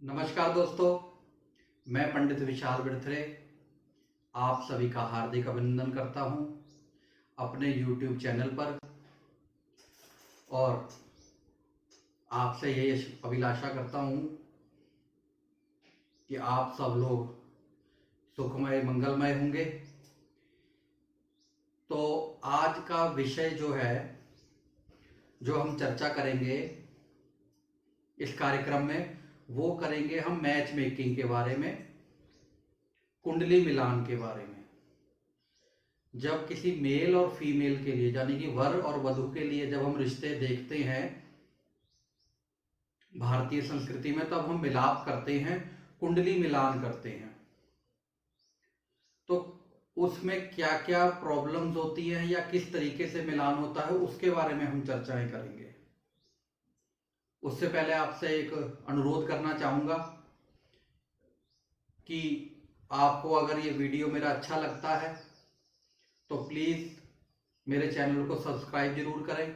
नमस्कार दोस्तों, मैं पंडित विशाल बिरथरे आप सभी का हार्दिक अभिनंदन करता हूं अपने YouTube चैनल पर। और आपसे यही अभिलाषा करता हूं कि आप सब लोग सुखमय मंगलमय होंगे। तो आज का विषय जो है, जो हम चर्चा करेंगे इस कार्यक्रम में, वो करेंगे हम मैच मेकिंग के बारे में, कुंडली मिलान के बारे में। जब किसी मेल और फीमेल के लिए, यानी कि वर और वधू के लिए जब हम रिश्ते देखते हैं भारतीय संस्कृति में, तब हम मिलाप करते हैं, कुंडली मिलान करते हैं। तो उसमें क्या क्या प्रॉब्लम्स होती हैं या किस तरीके से मिलान होता है, उसके बारे में हम चर्चाएं करेंगे। उससे पहले आपसे एक अनुरोध करना चाहूंगा कि आपको अगर ये वीडियो मेरा अच्छा लगता है तो प्लीज़ मेरे चैनल को सब्सक्राइब जरूर करें,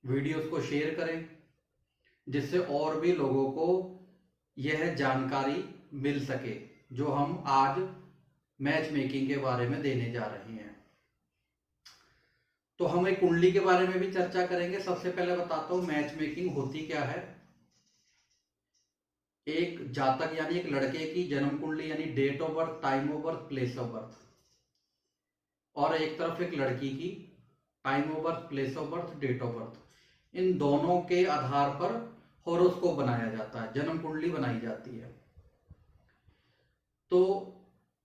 वीडियोस को शेयर करें, जिससे और भी लोगों को यह जानकारी मिल सके जो हम आज मैच मेकिंग के बारे में देने जा रहे हैं। तो हम एक कुंडली के बारे में भी चर्चा करेंगे। सबसे पहले बताता हूं मैच मेकिंग होती क्या है। एक जातक यानी एक लड़के की जन्म कुंडली यानी date of birth, time of birth, place of birth, और एक तरफ एक लड़की की time of birth, place of birth, date of birth, इन दोनों के आधार पर हॉरोस्कोप बनाया जाता है, जन्म कुंडली बनाई जाती है। तो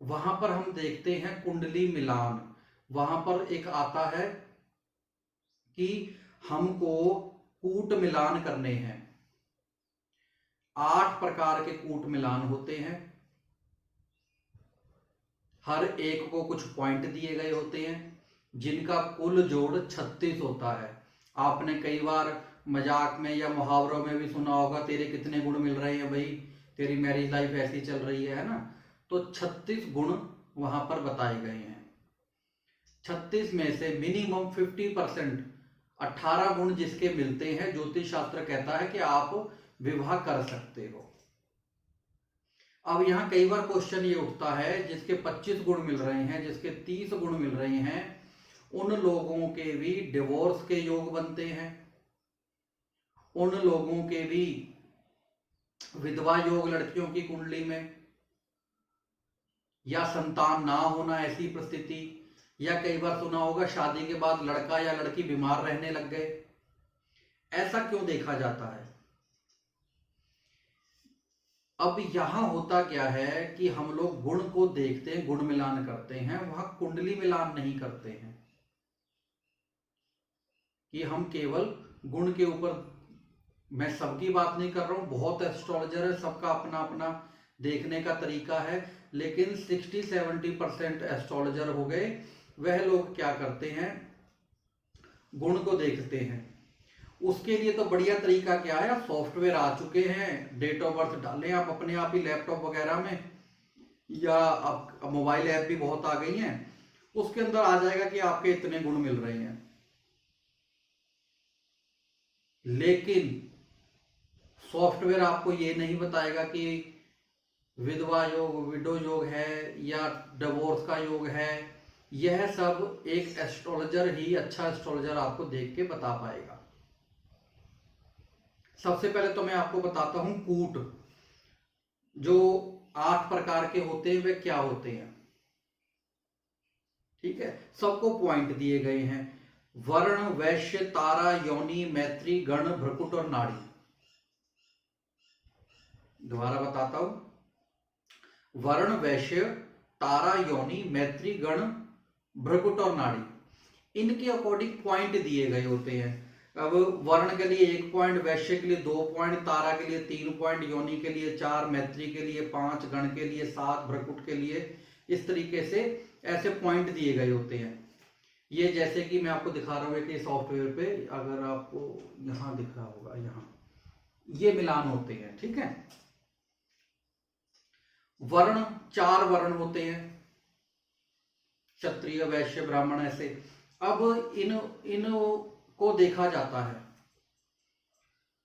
वहां पर हम देखते हैं कुंडली मिलान। वहां पर एक आता है कि हमको कूट मिलान करने हैं। 8 प्रकार के कूट मिलान होते हैं, हर एक को कुछ पॉइंट दिए गए होते हैं, जिनका कुल जोड़ 36 होता है। आपने कई बार मजाक में या मुहावरों में भी सुना होगा, तेरे कितने गुण मिल रहे हैं भाई, तेरी मैरिज लाइफ ऐसी चल रही है ना। तो 36 गुण वहां पर बताए गए हैं। 36 में से मिनिमम 50%, 18 गुण जिसके मिलते हैं, ज्योतिष शास्त्र कहता है कि आप विवाह कर सकते हो। अब यहां कई बार क्वेश्चन ये उठता है, जिसके 25 गुण मिल रहे हैं, जिसके 30 गुण मिल रहे हैं, उन लोगों के भी डिवोर्स के योग बनते हैं, उन लोगों के भी विधवा योग लड़कियों की कुंडली में, या संतान ना होना ऐसी परिस्थिति, या कई बार सुना होगा शादी के बाद लड़का या लड़की बीमार रहने लग गए। ऐसा क्यों देखा जाता है? अब यहां होता क्या है कि हम लोग गुण को देखते हैं, गुण मिलान करते हैं, वहां कुंडली मिलान नहीं करते हैं। कि हम केवल गुण के ऊपर, मैं सबकी बात नहीं कर रहा हूं, बहुत एस्ट्रोलॉजर है, सबका अपना अपना देखने का तरीका है, लेकिन 60-70% एस्ट्रोलॉजर हो गए, वह लोग क्या करते हैं, गुण को देखते हैं। उसके लिए तो बढ़िया तरीका क्या है, सॉफ्टवेयर आ चुके हैं, डेट ऑफ बर्थ डालें आप अपने आप ही लैपटॉप वगैरह में, या अब मोबाइल ऐप भी बहुत आ गई हैं, उसके अंदर आ जाएगा कि आपके इतने गुण मिल रहे हैं। लेकिन सॉफ्टवेयर आपको ये नहीं बताएगा कि विधवा योग, विडो योग है या डिवोर्स का योग है। यह सब एक एस्ट्रोलॉजर ही, अच्छा एस्ट्रोलॉजर आपको देख के बता पाएगा। सबसे पहले तो मैं आपको बताता हूं कूट, जो 8 प्रकार के होते हैं वे क्या होते हैं। ठीक है, सबको पॉइंट दिए गए हैं। वर्ण, वैश्य, तारा, योनि, मैत्री, गण, भ्रकुट और नाड़ी। दोबारा बताता हूं, वर्ण, वैश्य, तारा, योनि, मैत्री, गण, भ्रकुट और नाड़ी, इनके अकॉर्डिंग पॉइंट दिए गए होते हैं। अब वर्ण के लिए 1 पॉइंट, वैश्य के लिए 2 पॉइंट, तारा के लिए 3 पॉइंट, योनि के लिए 4, मैत्री के लिए 5, गण के लिए 7, भ्रकुट के लिए, इस तरीके से ऐसे पॉइंट दिए गए होते हैं। ये जैसे कि मैं आपको दिखा रहा हूं कि सॉफ्टवेयर पे, अगर आपको यहां दिख रहा होगा, यहां ये मिलान होते हैं। ठीक है, वर्ण 4 वर्ण होते हैं, क्षत्रिय, वैश्य, ब्राह्मण, ऐसे। अब इन को देखा जाता है।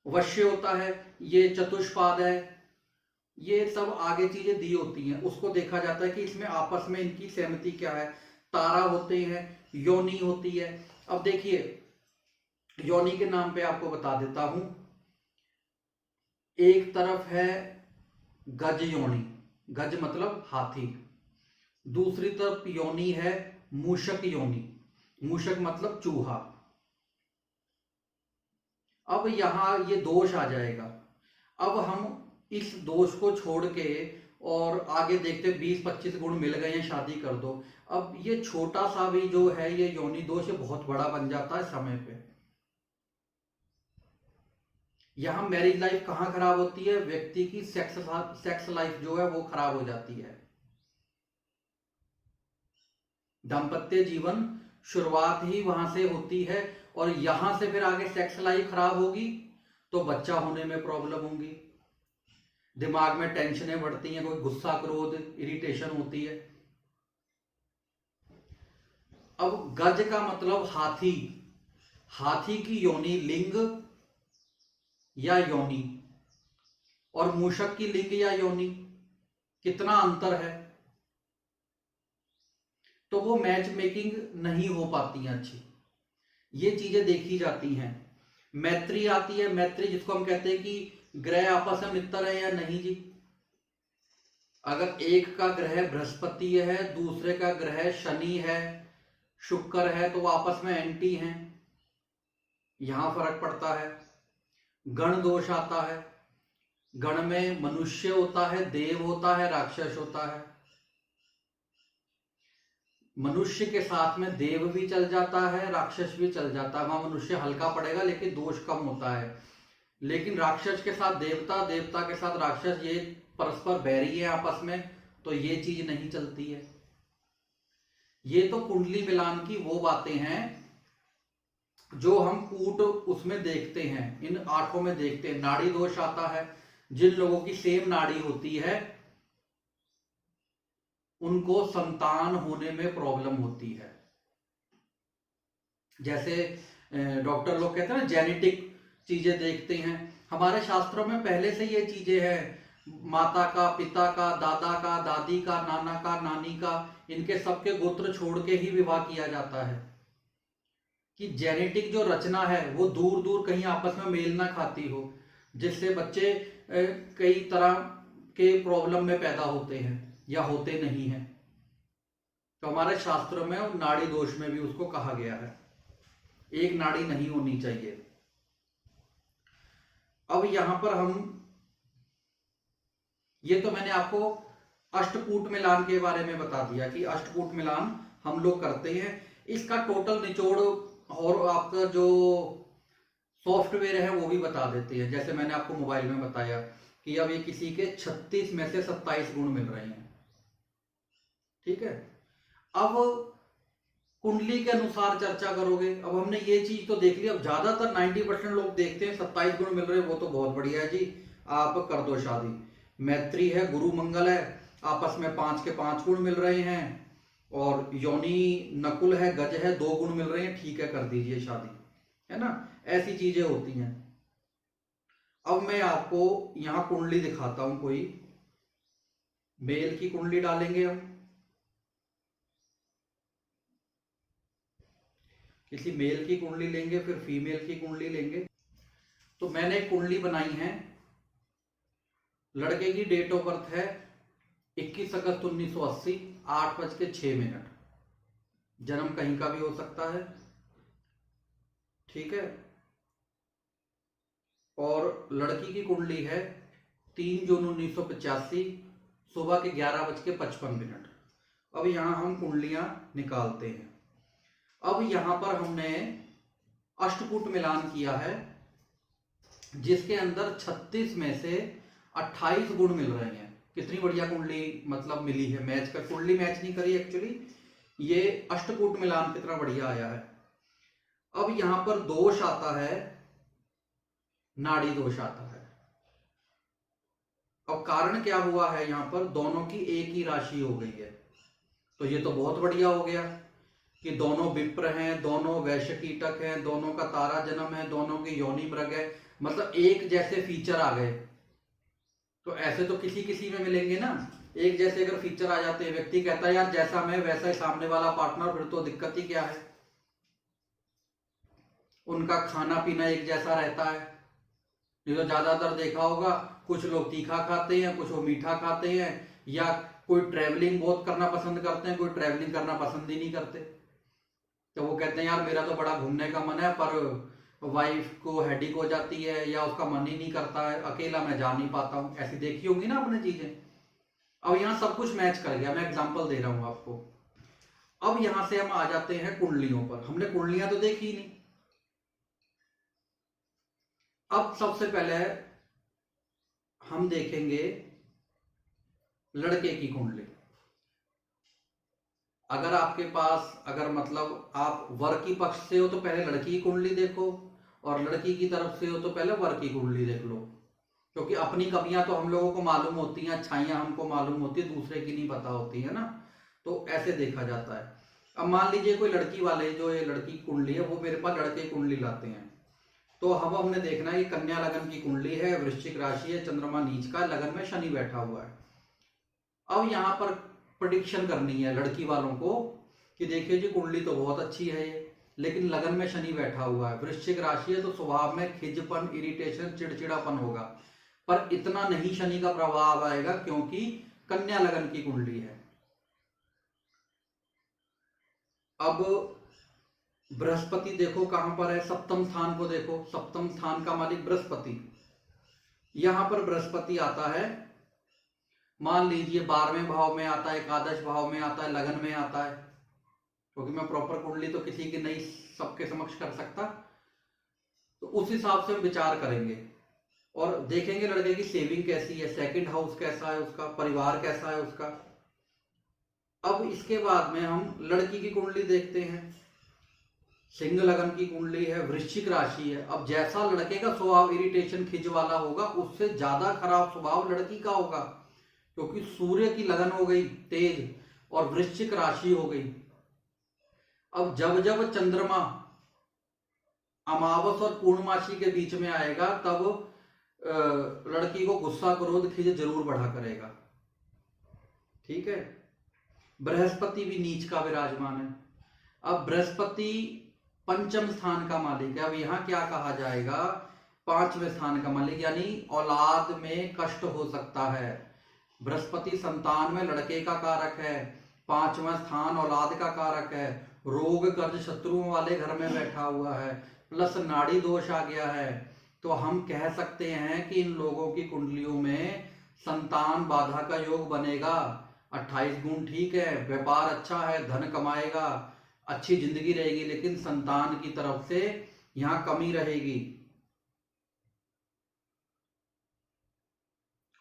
वश्य होता है, ये चतुष्पाद है, ये सब आगे चीजें दी होती हैं, उसको देखा जाता है कि इसमें आपस में इनकी सहमति क्या है। तारा होते हैं, योनि होती है। अब देखिए, योनि के नाम पे आपको बता देता हूं। एक तरफ है गज योनि, गज मतलब हाथी। दूसरी तरफ योनि है मूषक योनि, मूषक मतलब चूहा। अब यहां ये दोष आ जाएगा। अब हम इस दोष को छोड़ के और आगे देखते 20-25 गुण मिल गए हैं, शादी कर दो। अब ये छोटा सा भी जो है ये योनि दोष बहुत बड़ा बन जाता है समय पे। यहां मैरिज लाइफ कहां खराब होती है? व्यक्ति की सेक्स लाइफ जो है वो खराब हो जाती है। दाम्पत्य जीवन शुरुआत ही वहां से होती है, और यहां से फिर आगे सेक्स लाइफ खराब होगी तो बच्चा होने में प्रॉब्लम होगी, दिमाग में टेंशनें बढ़ती हैं, कोई गुस्सा, क्रोध, इरिटेशन होती है। अब गज का मतलब हाथी, हाथी की योनि लिंग या योनि, और मूषक की लिंग या योनि, कितना अंतर है। तो वो मैच मेकिंग नहीं हो पाती है अच्छी, ये चीजें देखी जाती हैं। मैत्री आती है, मैत्री जिसको हम कहते हैं कि ग्रह आपस में मित्र है या नहीं जी। अगर एक का ग्रह बृहस्पति है, दूसरे का ग्रह शनि है, शुक्र है, तो वो आपस में एंटी हैं, यहां फर्क पड़ता है। गण दोष आता है, गण में मनुष्य होता है, देव होता है, राक्षस होता है। मनुष्य के साथ में देव भी चल जाता है, राक्षस भी चल जाता है। वहां मनुष्य हल्का पड़ेगा लेकिन दोष कम होता है। लेकिन राक्षस के साथ देवता, देवता के साथ राक्षस, ये परस्पर बैरी है आपस में, तो ये चीज नहीं चलती है। ये तो कुंडली मिलान की वो बातें हैं जो हम कूट उसमें देखते हैं, इन आंखों में देखते हैं। नाड़ी दोष आता है, जिन लोगों की सेम नाड़ी होती है उनको संतान होने में प्रॉब्लम होती है। जैसे डॉक्टर लोग कहते हैं ना, जेनेटिक चीजें देखते हैं। हमारे शास्त्रों में पहले से ये चीजें हैं, माता का, पिता का, दादा का, दादी का, नाना का, नानी का, इनके सबके गोत्र छोड़ के ही विवाह किया जाता है कि जेनेटिक जो रचना है वो दूर दूर कहीं आपस में मेल ना खाती हो, जिससे बच्चे कई तरह के प्रॉब्लम में पैदा होते हैं या होते नहीं हैं। तो हमारे शास्त्रों में और नाड़ी दोष में भी उसको कहा गया है, एक नाड़ी नहीं होनी चाहिए। अब यहां पर हम, ये तो मैंने आपको अष्टकूट मिलान के बारे में बता दिया कि अष्टकूट मिलान हम लोग करते हैं। इसका टोटल निचोड़ और आपका जो सॉफ्टवेयर है वो भी बता देते हैं। जैसे मैंने आपको मोबाइल में बताया कि अब ये किसी के 36 में से 27 गुण मिल रहे हैं, ठीक है। अब कुंडली के अनुसार चर्चा करोगे। अब हमने ये चीज तो देख ली। अब ज्यादातर 90% लोग देखते हैं 27 गुण मिल रहे हैं, वो तो बहुत बढ़िया है जी, आप कर दो शादी। मैत्री है, गुरु मंगल है, आपस में 5 के 5 गुण मिल रहे हैं, और योनि नकुल है, गज है, 2 गुण मिल रहे हैं, ठीक है, कर दीजिए शादी, है ना। ऐसी चीजें होती हैं। अब मैं आपको यहां कुंडली दिखाता हूं, कोई मेल की कुंडली डालेंगे हम, किसी मेल की कुंडली लेंगे, फिर फीमेल की कुंडली लेंगे। तो मैंने एक कुंडली बनाई है। लड़के की डेट ऑफ बर्थ है 21 अगस्त 1980, 8:06। जन्म कहीं का भी हो सकता है, ठीक है। और लड़की की कुंडली है 3 जून 1985, सुबह के 11:55। अब यहां हम कुंडलियां निकालते हैं। अब यहां पर हमने अष्टकूट मिलान किया है, जिसके अंदर 36 में से 28 गुण मिल रहे हैं। कितनी बढ़िया कुंडली मतलब मिली है। मैच कर, कुंडली मैच नहीं करी एक्चुअली, ये अष्टकूट मिलान कितना बढ़िया आया है। अब यहां पर दोष आता है, नाड़ी दोष आता है। अब कारण क्या हुआ है, यहां पर दोनों की एक ही राशि हो गई है, तो ये तो बहुत बढ़िया हो गया कि दोनों विप्र हैं, दोनों वैश्य कीटक हैं, दोनों का तारा जन्म है, दोनों की योनि मृग है। मतलब एक जैसे फीचर आ गए। तो ऐसे तो किसी किसी में मिलेंगे ना, एक जैसे अगर फीचर आ जाते हैं, व्यक्ति कहता है यार जैसा मैं वैसा ही सामने वाला पार्टनर, फिर तो दिक्कत ही क्या है। उनका खाना पीना एक जैसा रहता है, नहीं तो ज्यादातर देखा होगा कुछ लोग तीखा खाते हैं, कुछ वो मीठा खाते हैं, या कोई ट्रैवलिंग बहुत करना पसंद करते हैं, कोई ट्रैवलिंग करना पसंद ही नहीं करते। तो वो कहते हैं यार मेरा तो बड़ा घूमने का मन है, पर वाइफ को हेडेक हो जाती है या उसका मन ही नहीं करता है, अकेला मैं जा नहीं पाता हूँ। ऐसी देखी होंगी ना आपने चीजें। अब यहाँ सब कुछ मैच कर गया, मैं एग्जांपल दे रहा हूँ आपको। अब यहां से हम आ जाते हैं कुंडलियों पर। हमने कुंडलियां तो देखी ही नहीं। अब सबसे पहले हम देखेंगे लड़के की कुंडली। अगर आपके पास, अगर मतलब आप वर की पक्ष से हो तो पहले लड़की की कुंडली देखो, और लड़की की तरफ से हो तो पहले वर की कुंडली देख लो। क्योंकि अपनी कमियां तो हम लोगों को मालूम होती हैं, अच्छाइयां हमको मालूम होती है, दूसरे की नहीं पता होती है ना। तो ऐसे देखा जाता है। अब मान लीजिए कोई लड़की वाले, जो ये लड़की की कुंडली है वो मेरे पास लड़के की कुंडली लाते हैं, तो हम हमने देखना है कि कन्या लगन की कुंडली है, वृश्चिक राशि है, चंद्रमा नीच का, लगन में शनि बैठा हुआ है। अब यहाँ पर प्रेडिक्शन करनी है लड़की वालों को कि देखिए जी कुंडली तो बहुत अच्छी है ये, लेकिन लगन में शनि बैठा हुआ है, वृश्चिक राशि है, तो स्वभाव में खिजपन, इरिटेशन, चिड़चिड़ापन होगा, पर इतना नहीं शनि का प्रभाव आएगा क्योंकि कन्या लगन की कुंडली है। अब बृहस्पति देखो कहां पर है, सप्तम स्थान को देखो, सप्तम स्थान का मालिक बृहस्पति। यहां पर बृहस्पति आता है, मान लीजिए 12वें भाव में आता है, एकादश भाव में आता है, लगन में आता है, क्योंकि मैं प्रॉपर कुंडली तो किसी की नहीं सबके समक्ष कर सकता, तो उस हिसाब से हम विचार करेंगे और देखेंगे लड़के की सेविंग कैसी है, सेकंड हाउस कैसा है उसका, परिवार कैसा है उसका। अब इसके बाद में हम लड़की की कुंडली देखते हैं। सिंह लगन की कुंडली है, वृश्चिक राशि है। अब जैसा लड़के का स्वभाव इरिटेशन, खिज वाला होगा, उससे ज्यादा खराब स्वभाव लड़की का होगा, क्योंकि सूर्य की लगन हो गई तेज और वृश्चिक राशि हो गई। अब जब जब चंद्रमा अमावस और पूर्णमासी के बीच में आएगा, तब लड़की को गुस्सा, क्रोध, खिज जरूर बढ़ा करेगा। ठीक है। बृहस्पति भी नीच का विराजमान है। अब बृहस्पति पंचम स्थान का मालिक है। अब यहां क्या कहा जाएगा, पांचवें स्थान का मालिक, यानी औलाद में कष्ट हो सकता है। बृहस्पति संतान में लड़के का कारक है, पांचवा स्थान औलाद का कारक है, रोग, कर्ज, शत्रुओं वाले घर में बैठा हुआ है, प्लस नाड़ी दोष आ गया है। तो हम कह सकते हैं कि इन लोगों की कुंडलियों में संतान बाधा का योग बनेगा। 28 गुण ठीक है, व्यापार अच्छा है, धन कमाएगा, अच्छी जिंदगी रहेगी, लेकिन संतान की तरफ से यहां कमी रहेगी।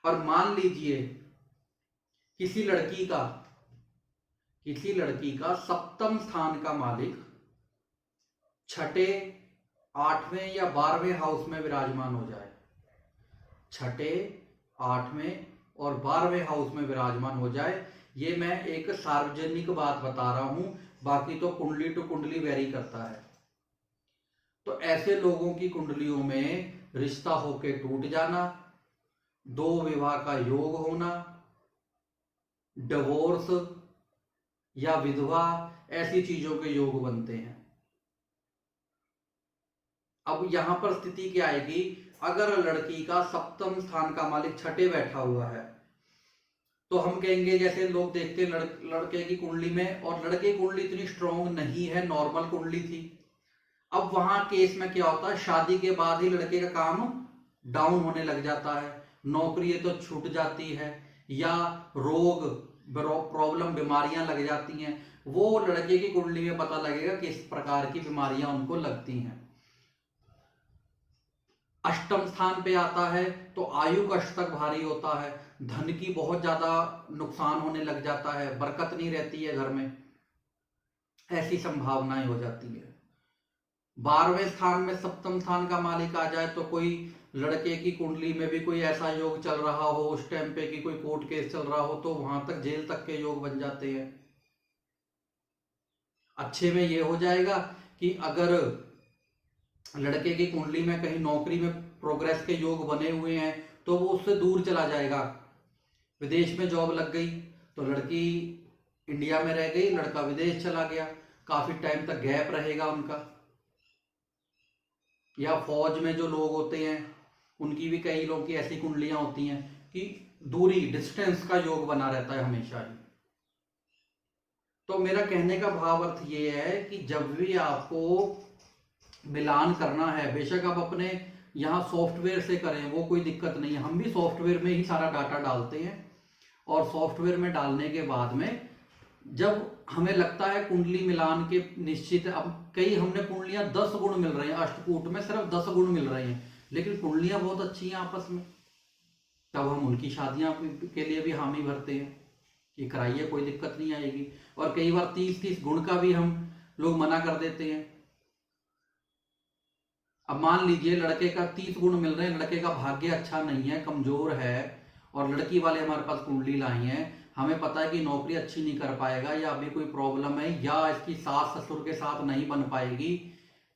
और मान लीजिए किसी लड़की का सप्तम स्थान का मालिक छठे, 8वें या 12वें हाउस में विराजमान हो जाए, छठे, 8वें और 12वें हाउस में विराजमान हो जाए। ये मैं एक सार्वजनिक बात बता रहा हूं, बाकी तो कुंडली टू कुंडली वेरी करता है। तो ऐसे लोगों की कुंडलियों में रिश्ता होके टूट जाना, दो विवाह का योग होना, डिवोर्स या विधवा, ऐसी चीजों के योग बनते हैं। अब यहां पर स्थिति क्या आएगी, अगर लड़की का सप्तम स्थान का मालिक छठे बैठा हुआ है, तो हम कहेंगे, जैसे लोग देखते हैं लड़के की कुंडली में, और लड़के की कुंडली इतनी स्ट्रॉन्ग नहीं है, नॉर्मल कुंडली थी। अब वहां केस में क्या होता है, शादी के बाद ही लड़के का काम डाउन होने लग जाता है, नौकरी तो छूट जाती है, या रोग, प्रॉब्लम, बीमारियां लग जाती हैं। वो लड़के की कुंडली में पता लगेगा किस प्रकार की बीमारियां उनको लगती हैं। अष्टम स्थान पे आता है तो आयु कष्ट तक भारी होता है, धन की बहुत ज्यादा नुकसान होने लग जाता है, बरकत नहीं रहती है घर में, ऐसी संभावनाएं हो जाती है। 12वें स्थान में सप्तम स्थान का मालिक आ जाए तो कोई लड़के की कुंडली में भी कोई ऐसा योग चल रहा हो उस टाइम पे कि कोई कोर्ट केस चल रहा हो, तो वहां तक जेल तक के योग बन जाते हैं। अच्छे में ये हो जाएगा कि अगर लड़के की कुंडली में कहीं नौकरी में प्रोग्रेस के योग बने हुए हैं तो वो उससे दूर चला जाएगा। विदेश में जॉब लग गई तो लड़की इंडिया में रह गई, लड़का विदेश चला गया, काफी टाइम तक गैप रहेगा उनका। या फौज में जो लोग होते हैं उनकी भी कई लोगों की ऐसी कुंडलियां होती हैं कि दूरी, डिस्टेंस का योग बना रहता है हमेशा ही। तो मेरा कहने का भाव अर्थ ये है कि जब भी आपको मिलान करना है, बेशक आप अपने यहाँ सॉफ्टवेयर से करें, वो कोई दिक्कत नहीं है। हम भी सॉफ्टवेयर में ही सारा डाटा डालते हैं और सॉफ्टवेयर में डालने के बाद में जब हमें लगता है कुंडली मिलान के निश्चित, अब कई हमने कुंडलियां 10 गुण मिल रहे हैं, अष्टकूट में सिर्फ 10 गुण मिल रहे हैं, लेकिन कुंडलियां बहुत अच्छी हैं आपस में, तब हम उनकी शादियां के लिए भी हामी भरते हैं कि कराइए, कोई दिक्कत नहीं आएगी। और कई बार 30-30 गुण का भी हम लोग मना कर देते हैं। अब मान लीजिए लड़के का 30 गुण मिल रहे हैं, लड़के का भाग्य अच्छा नहीं है, कमजोर है, और लड़की वाले हमारे पास कुंडली लाई हैं, हमें पता है कि नौकरी अच्छी नहीं कर पाएगा, या अभी कोई प्रॉब्लम है, या इसकी सास ससुर के साथ नहीं बन पाएगी,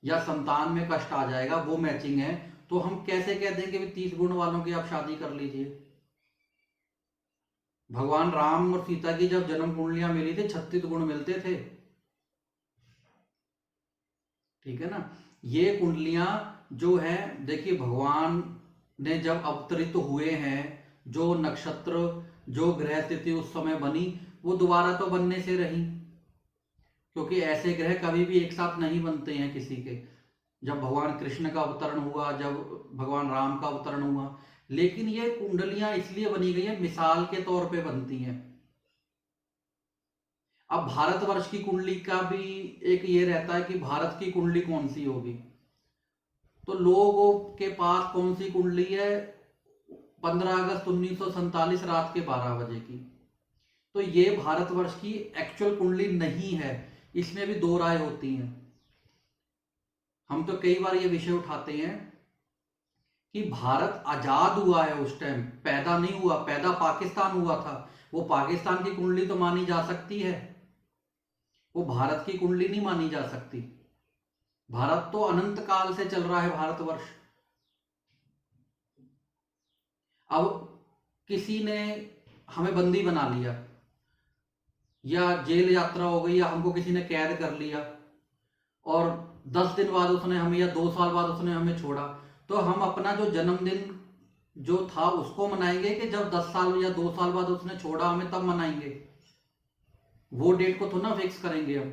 या संतान में कष्ट आ जाएगा, वो मैचिंग है, तो हम कैसे कह देंगे कि 30 गुण वालों की आप शादी कर लीजिए। भगवान राम और सीता की जब जन्म कुंडलियां मिली थी 36 गुण मिलते थे, ठीक है ना। ये कुंडलियां जो है, देखिए भगवान ने जब अवतरित हुए हैं, जो नक्षत्र, जो ग्रह स्थिति उस समय बनी, वो दोबारा तो बनने से रही, क्योंकि ऐसे ग्रह कभी भी एक साथ नहीं बनते हैं किसी के। जब भगवान कृष्ण का अवतरण हुआ, जब भगवान राम का अवतरण हुआ, लेकिन ये कुंडलियां इसलिए बनी गई है, मिसाल के तौर पे बनती हैं। अब भारतवर्ष की कुंडली का भी एक ये रहता है कि भारत की कुंडली कौन सी होगी, तो लोगों के पास कौन सी कुंडली है, 15 अगस्त 1947 रात के 12 बजे की, तो ये भारतवर्ष की एक्चुअल कुंडली नहीं है। इसमें भी दो राय होती हैं। हम तो कई बार ये विषय उठाते हैं कि भारत आजाद हुआ है, उस टाइम पैदा नहीं हुआ, पैदा पाकिस्तान हुआ था, वो पाकिस्तान की कुंडली तो मानी जा सकती है, वो भारत की कुंडली नहीं मानी जा सकती। भारत तो अनंत काल से चल रहा है भारतवर्ष। अब किसी ने हमें बंदी बना लिया, या जेल यात्रा हो गई, या हमको किसी ने कैद कर लिया, और 10 दिन बाद उसने हमें, या 2 साल बाद उसने हमें छोड़ा, तो हम अपना जो जन्मदिन जो था उसको मनाएंगे कि जब 10 साल या 2 साल बाद उसने छोड़ा हमें तब मनाएंगे? वो डेट को तो ना फिक्स करेंगे हम,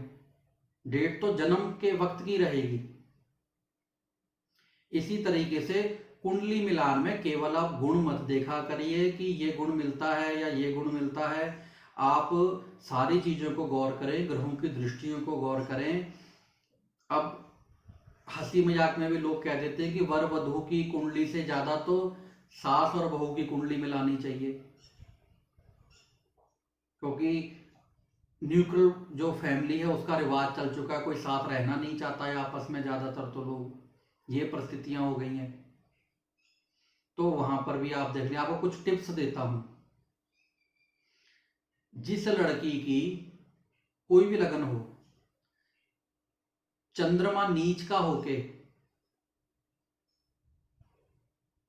डेट तो जन्म के वक्त की रहेगी। इसी तरीके से कुंडली मिलान में केवल आप गुण मत देखा करिए कि ये गुण मिलता है या ये गुण मिलता है, आप सारी चीजों को गौर करें, ग्रहों की दृष्टियों को गौर करें। अब हंसी मजाक में भी लोग कह देते हैं कि वर वधू की कुंडली से ज्यादा तो सास और बहू की कुंडली मिलानी चाहिए, क्योंकि न्यूट्रल जो फैमिली है उसका रिवाज चल चुका है, कोई साथ रहना नहीं चाहता है आपस में, ज्यादातर तो लोग, ये परिस्थितियां हो गई हैं। तो वहां पर भी आप देख लें। आपको कुछ टिप्स देता हूं। जिस लड़की की कोई भी लगन हो, चंद्रमा नीच का होके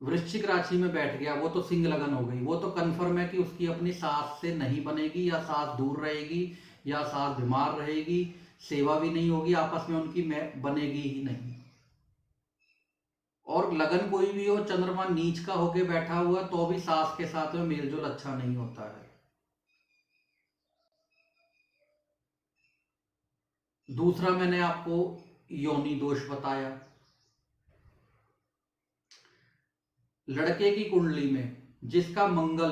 वृश्चिक राशि में बैठ गया, वो तो सिंह लगन हो गई, वो तो कंफर्म है कि उसकी अपनी सास से नहीं बनेगी, या सास दूर रहेगी, या सास बीमार रहेगी, सेवा भी नहीं होगी, आपस में उनकी बनेगी ही नहीं। और लगन कोई भी हो, चंद्रमा नीच का होके बैठा हुआ, तो भी सास के साथ में मेलजोल अच्छा नहीं होता है। दूसरा मैंने आपको योनि दोष बताया। लड़के की कुंडली में जिसका मंगल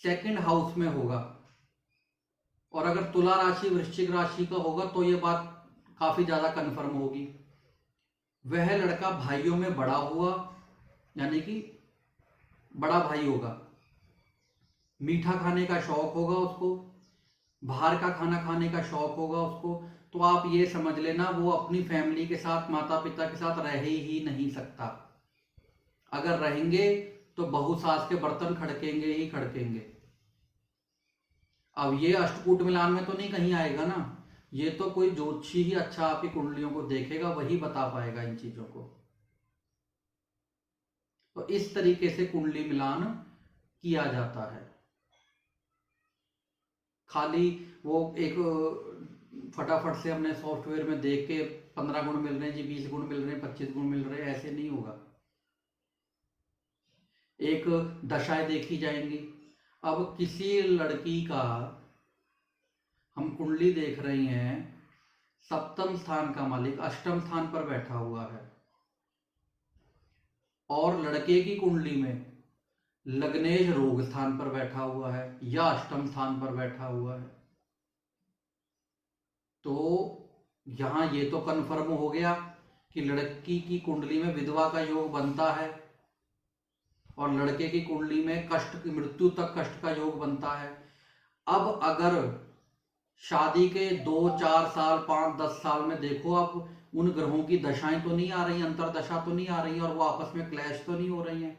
2nd हाउस में होगा, और अगर तुला राशि वृश्चिक राशि का होगा, तो यह बात काफी ज्यादा कंफर्म होगी, वह लड़का भाइयों में बड़ा हुआ, यानी कि बड़ा भाई होगा, मीठा खाने का शौक होगा उसको, बाहर का खाना खाने का शौक होगा उसको, तो आप ये समझ लेना वो अपनी फैमिली के साथ, माता पिता के साथ रह ही नहीं सकता। अगर रहेंगे तो बहू सास के बर्तन खड़केंगे ही खड़केंगे। अब ये अष्टकूट मिलान में तो नहीं कहीं आएगा ना, ये तो कोई ज्योतिषी ही अच्छा आपकी कुंडलियों को देखेगा, वही बता पाएगा इन चीजों को। तो इस तरीके से कुंडली मिलान किया जाता है। खाली वो एक फटाफट से हमने सॉफ्टवेयर में देख के 15 गुण मिल रहे हैं जी, 20 गुण मिल रहे हैं, 25 गुण मिल रहे हैं, ऐसे नहीं होगा। एक दशाएं देखी जाएंगी। अब किसी लड़की का हम कुंडली देख रहे हैं, सप्तम स्थान का मालिक अष्टम स्थान पर बैठा हुआ है, और लड़के की कुंडली में लग्नेश रोग स्थान पर बैठा हुआ है या अष्टम स्थान पर बैठा हुआ है, तो यहां ये तो कन्फर्म हो गया कि लड़की की कुंडली में विधवा का योग बनता है और लड़के की कुंडली में कष्ट, मृत्यु तक कष्ट का योग बनता है। अब अगर शादी के 2-4 साल 5-10 साल में देखो, अब उन ग्रहों की दशाएं तो नहीं आ रही, अंतरदशा तो नहीं आ रही और वो आपस में क्लैश तो नहीं हो रही हैं।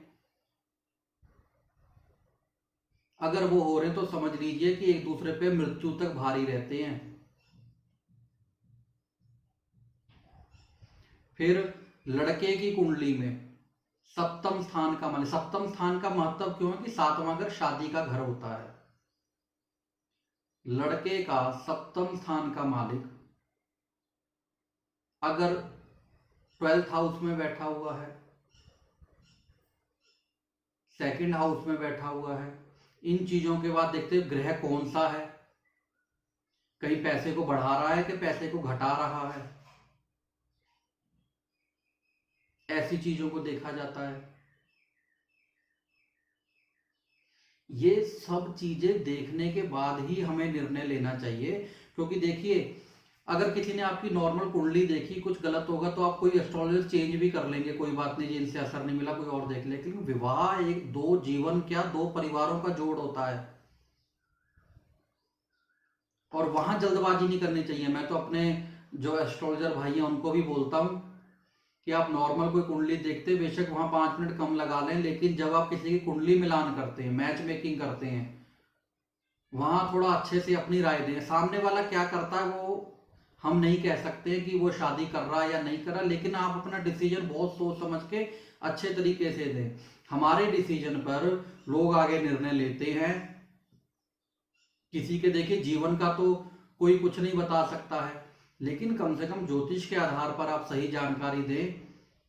अगर वो हो रहे तो समझ लीजिए कि एक दूसरे पे मृत्यु तक भारी रहते हैं। फिर लड़के की कुंडली में सप्तम स्थान का मालिक, सप्तम स्थान का महत्व क्यों है कि सातवां घर शादी का घर होता है। लड़के का सप्तम स्थान का मालिक अगर 12th हाउस में बैठा हुआ है, सेकंड हाउस में बैठा हुआ है, इन चीजों के बाद देखते हैं ग्रह कौन सा है, कहीं पैसे को बढ़ा रहा है कि पैसे को घटा रहा है, ऐसी चीजों को देखा जाता है। ये सब चीजें देखने के बाद ही हमें निर्णय लेना चाहिए, क्योंकि देखिए अगर किसी ने आपकी नॉर्मल कुंडली देखी, कुछ गलत होगा तो आप कोई एस्ट्रोलॉजर चेंज भी कर लेंगे, कोई बात नहीं, जिनसे असर नहीं मिला कोई और देख ले। लेकिन विवाह एक दो जीवन क्या दो परिवारों का जोड़ होता है, और वहां जल्दबाजी नहीं करनी चाहिए। मैं तो अपने जो एस्ट्रोलॉजर भाई हैं उनको भी बोलता हूं कि आप नॉर्मल कोई कुंडली देखते बेशक वहां 5 मिनट कम लगा लें, लेकिन जब आप किसी की कुंडली मिलान करते हैं, मैच मेकिंग करते हैं, वहां थोड़ा अच्छे से अपनी राय दें। सामने वाला क्या करता है वो हम नहीं कह सकते कि वो शादी कर रहा है या नहीं कर रहा, लेकिन आप अपना डिसीजन बहुत सोच समझ के अच्छे तरीके से दें। हमारे डिसीजन पर लोग आगे निर्णय लेते हैं। किसी के देखिए जीवन का तो कोई कुछ नहीं बता सकता है, लेकिन कम से कम ज्योतिष के आधार पर आप सही जानकारी दें,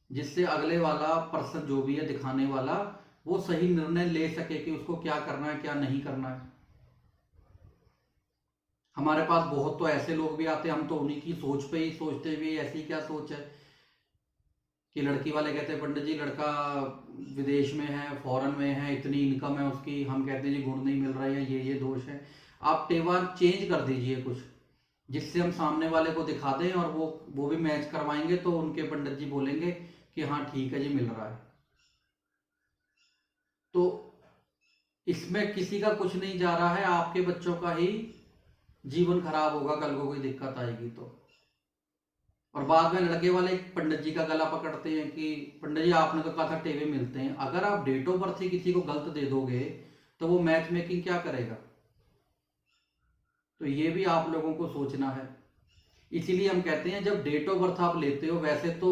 जिससे अगले वाला पर्सन जो भी है दिखाने वाला, वो सही निर्णय ले सके कि उसको क्या करना है क्या नहीं करना है। हमारे पास बहुत तो ऐसे लोग भी आते हैं, हम तो उन्हीं की सोच पे ही सोचते भी ऐसी क्या सोच है कि लड़की वाले कहते हैं पंडित जी लड़का विदेश में है, फॉरेन में है, इतनी इनकम है उसकी, हम कहते हैं जी गुण नहीं मिल रहे हैं, ये दोष है। आप टेवा चेंज कर दीजिए कुछ, जिससे हम सामने वाले को दिखा दें और वो भी मैच करवाएंगे, तो उनके पंडित जी बोलेंगे कि हाँ ठीक है जी मिल रहा है। तो इसमें किसी का कुछ नहीं जा रहा है, आपके बच्चों का ही जीवन खराब होगा, कल को कोई दिक्कत आएगी तो। और बाद में लड़के वाले पंडित जी का गला पकड़ते हैं कि पंडित जी आपने तो कहा था टेवे मिलते हैं। अगर आप डेट ऑफ बर्थ ही किसी को गलत दे दोगे तो वो मैच मेकिंग क्या करेगा। तो ये भी आप लोगों को सोचना है। इसीलिए हम कहते हैं जब डेट ऑफ बर्थ आप लेते हो, वैसे तो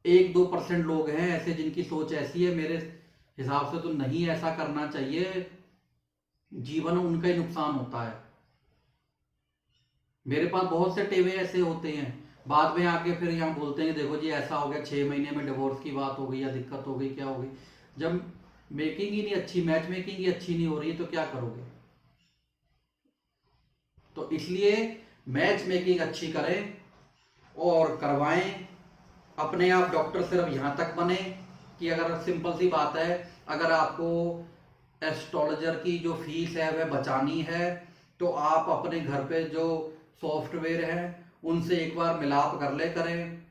1-2% लोग हैं ऐसे जिनकी सोच ऐसी है, मेरे हिसाब से तो नहीं ऐसा करना चाहिए, जीवन उनका ही नुकसान होता है। मेरे पास बहुत से टेवे ऐसे होते हैं, बाद में आके फिर यहाँ बोलते हैं देखो जी ऐसा हो गया, 6 महीने में डिवोर्स की बात हो गई या दिक्कत हो गई, क्या हो गई। जब मेकिंग ही नहीं अच्छी, मैच मेकिंग ही अच्छी नहीं हो रही है तो क्या करोगे। तो इसलिए मैच मेकिंग अच्छी करें और करवाएं। अपने आप डॉक्टर सिर्फ यहां तक बने कि अगर सिंपल सी बात है, अगर आपको एस्ट्रोलॉजर की जो फीस है वह बचानी है, तो आप अपने घर पे जो सॉफ्टवेयर है उनसे एक बार मिलाप कर ले करें।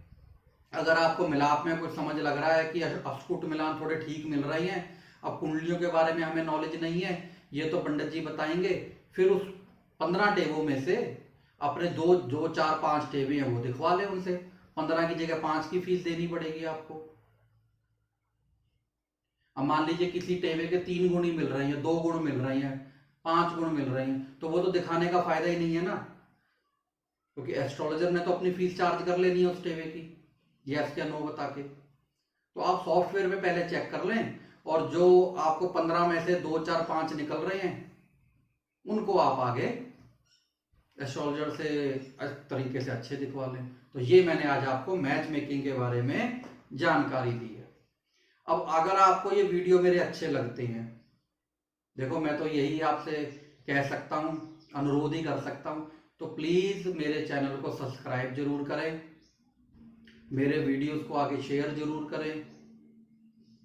अगर आपको मिलाप में कुछ समझ लग रहा है कि अस्कुट मिलान थोड़े ठीक मिल रही हैं, अब कुंडलियों के बारे में हमें नॉलेज नहीं है, ये तो पंडित जी बताएंगे, फिर उस 15 टेबों में से अपने दो 4-5 टेबे हैं वो दिखवा ले उनसे। 15 की जगह 5 की फीस देनी पड़ेगी आपको। अब मान लीजिए किसी टेबे के 3 गुण ही मिल रहे हैं, 2 गुण मिल रहे हैं, 5 गुण मिल रहे हैं, तो वो तो दिखाने का फायदा ही नहीं है ना। क्योंकि एस्ट्रोलॉजर ने तो अपनी फीस चार्ज कर लेनी है उस टेवे की, यस या नो बता के। तो आप सॉफ्टवेयर में पहले चेक कर लें, और जो आपको 15 में से 2 4 5 निकल रहे हैं उनको आप आगे एस्ट्रोलॉजर से तरीके से अच्छे दिखवा लें। तो ये मैंने आज आपको मैच मेकिंग के बारे में जानकारी दी है। अब अगर आपको ये वीडियो मेरे अच्छे लगते हैं, देखो मैं तो यही आपसे कह सकता हूं, अनुरोध ही कर सकता हूं, तो प्लीज मेरे चैनल को सब्सक्राइब जरूर करें, मेरे वीडियोस को आगे शेयर जरूर करें,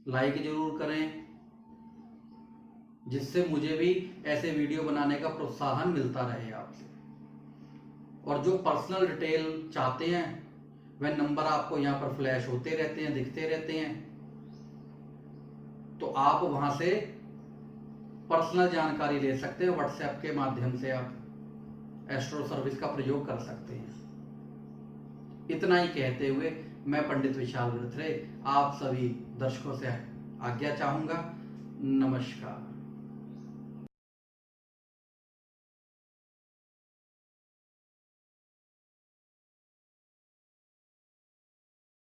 लाइक जरूर करें, जिससे मुझे भी ऐसे वीडियो बनाने का प्रोत्साहन मिलता रहे आपसे। और जो पर्सनल डिटेल चाहते हैं वह नंबर आपको यहाँ पर फ्लैश होते रहते हैं, दिखते रहते हैं, तो आप वहां से पर्सनल जानकारी ले सकते हैं। व्हाट्सएप के माध्यम से आप एस्ट्रो सर्विस का प्रयोग कर सकते हैं। इतना ही कहते हुए मैं पंडित विशाल वृथरे आप सभी दर्शकों से आज्ञा चाहूंगा। नमस्कार।